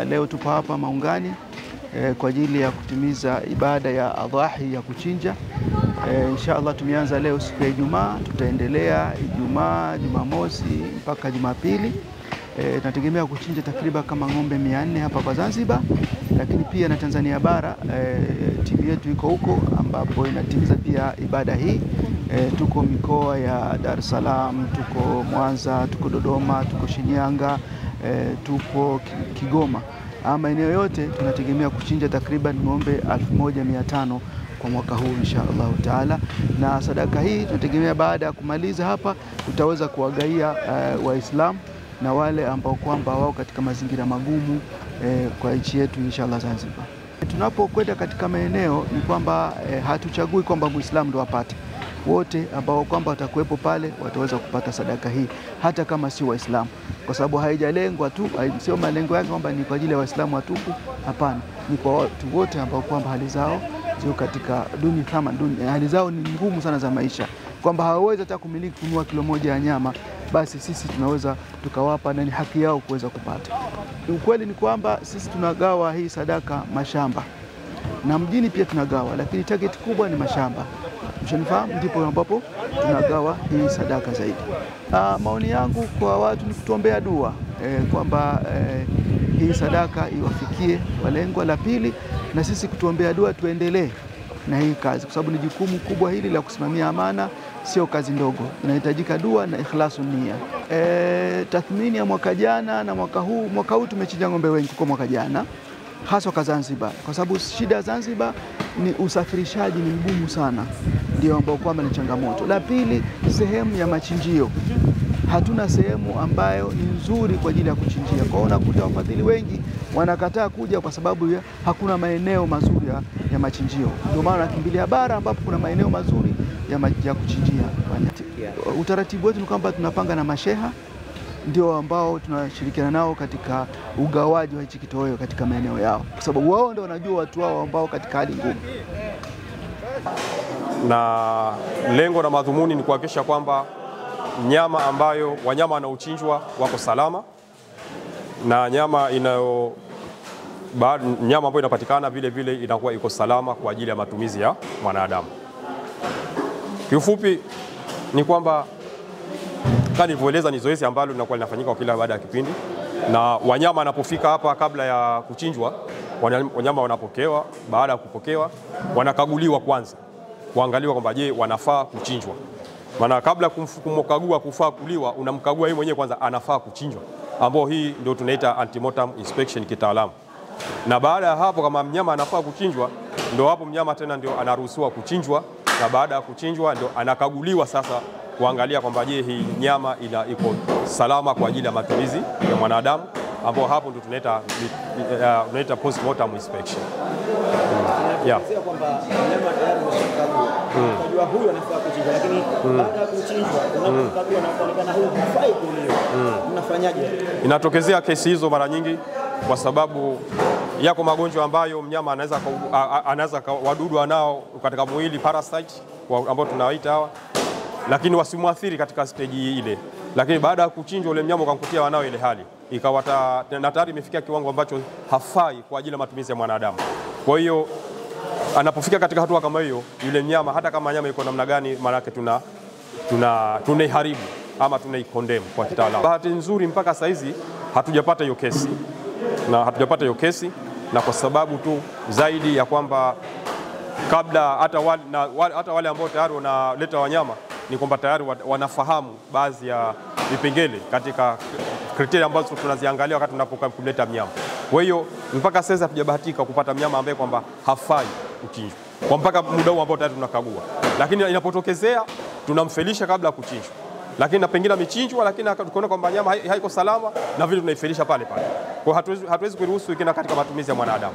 Leo tupo hapa Maungani kwa ajili ya kutimiza ibada ya adhahi ya kuchinja. Inshallah tumeanza leo siku ya Ijumaa, tutaendelea Ijumaa, Jumamosi mpaka Jumapili. Tunategemea kuchinja takriban kama ng'ombe 400 hapa kwa Zanzibar, lakini pia na Tanzania bara timu yetu iko huko ambapo inatimiza pia ibada hii. Tuko mikoa ya Dar es Salaam, tuko Mwanza, tuko Dodoma, tuko Shinyanga, tupo Kigoma. Maeneo yote tunategemea kuchinja takriban ng'ombe 1500 kwa mwaka huu inshallah taala, na sadaka hii tunategemea baada ya kumaliza hapa tutaweza kuwagaia Waislamu na wale ambao kwamba wao katika mazingira magumu kwa nchi yetu inshallah Zanzibar. Tunapokwenda katika maeneo ni kwamba hatuchagui kwamba Muislamu ndo apate. Wote ambao kwamba watakuwepo pale wataweza kupata sadaka hii hata kama si Waislamu, kwa sababu haijalengwa tu, sio malengo yake kwamba ni kwa ajili ya Waislamu watupu. Hapana, ni kwa watu wote ambao kwamba hali zao zio katika hali zao ni ngumu sana za maisha, kwamba hawawezi hata kumiliki kununua kilo moja ya nyama, basi sisi tunaweza tukawapa na ni haki yao kuweza kupata. Ukweli ni kwamba sisi tunagawa hii sadaka mashamba na mjini pia tunagawa, lakini target kubwa ni mashamba. Mshanifahamu, ndipo ambapo tunagawa hii sadaka zaidi. Maoni yangu kwa watu ni kutuombea dua kwamba hii sadaka iwafikie walengwa. La pili, na sisi kutuombea dua tuendelee na hii kazi, kwa sababu ni jukumu kubwa hili la kusimamia amana, sio kazi ndogo. Inahitajika dua na ikhlasu nia. Tathmini ya mwaka jana na mwaka huu tumechinja ng'ombe wengi kwa mwaka jana, hasa kwa Zanzibar, kwa sababu shida ya Zanzibar ni usafirishaji ni mgumu sana, ndio ambao kwamba ni changamoto. La pili, sehemu ya machinjio, hatuna sehemu ambayo ni nzuri kwa ajili ya kuchinjia. Kwa hiyo unakuta wafadhili wengi wanakataa kuja kwa sababu ya hakuna maeneo mazuri ya machinjio. Ndio maana nakimbilia bara ambapo kuna maeneo mazuri ya kuchinjia. Utaratibu wetu ni kwamba tunapanga na masheha, ndio ambao tunashirikiana nao katika ugawaji wa hichi kitoweo katika maeneo yao, kwa sababu wao ndio wanajua watu wao ambao katika hali ngumu. Na lengo na madhumuni ni kuhakikisha kwamba wanyama wanaochinjwa wako salama, na nyama ambayo inapatikana vile vile inakuwa iko salama kwa ajili ya matumizi ya mwanadamu. Kiufupi ni kwamba kama nilivyoeleza, ni zoezi ambalo linakuwa linafanyika kila baada ya kipindi, na wanyama wanapofika hapa kabla ya kuchinjwa, wanyama wanapokewa. Baada ya kupokewa, wanakaguliwa kwanza, kuangaliwa kwamba je, wanafaa kuchinjwa. Maana kabla kumkagua kufaa kuliwa, unamkagua yeye mwenyewe kwanza anafaa kuchinjwa, ambao hii ndio tunaita antemortem inspection kitaalamu. Na baada ya hapo, kama mnyama anafaa kuchinjwa, ndio hapo mnyama tena ndio anaruhusiwa kuchinjwa, na baada ya kuchinjwa ndio anakaguliwa sasa kuangalia kwamba je, hii nyama iko salama kwa ajili ya matumizi ya mwanadamu, ambao hapo ndio tunaita postmortem inspection. Inaelezea kwamba nyama tayari imeshakagua. Unajua huyu anafaa kuchinjwa, lakini baada ya kuchinjwa unapokagua na kuonekana huyu hafai kuliwa. Mnafanyaje? Inatokezea kesi hizo mara nyingi kwa sababu yako magonjwa ambayo mnyama anaweza wadudu wanao katika mwili, parasite ambao tunawaita hawa, lakini wasimwathiri katika stage ile. Lakini baada ya kuchinjwa ule mnyama ukamkutia wanao ile hali, ikawa na tayari imefikia kiwango ambacho hafai kwa ajili ya matumizi ya mwanadamu. Kwa hiyo anapofika katika hatua kama hiyo, yule mnyama hata kama nyama iko namna gani, maana yake tunaiharibu ama tunaikondem kwa kitaalamu. Bahati nzuri mpaka saizi hatujapata hiyo kesi, na kwa sababu tu zaidi ya kwamba kabla hata wale ambao tayari wanaleta wanyama ni kwamba tayari wanafahamu baadhi ya vipengele katika kriteria ambazo tunaziangalia wakati tunapokuleta mnyama. Kwa hiyo mpaka sasa hatujabahatika kupata mnyama ambaye kwamba hafai kuchinjwa kwa mpaka muda huu ambao tayari tunakagua, lakini inapotokezea tunamfelisha kabla ya kuchinjwa. Lakini na pengine amechinjwa, lakini tukaona kwamba nyama haiko salama, na vile tunaifelisha pale. Kwa hiyo hatuwezi kuruhusu ikina katika matumizi ya mwanadamu.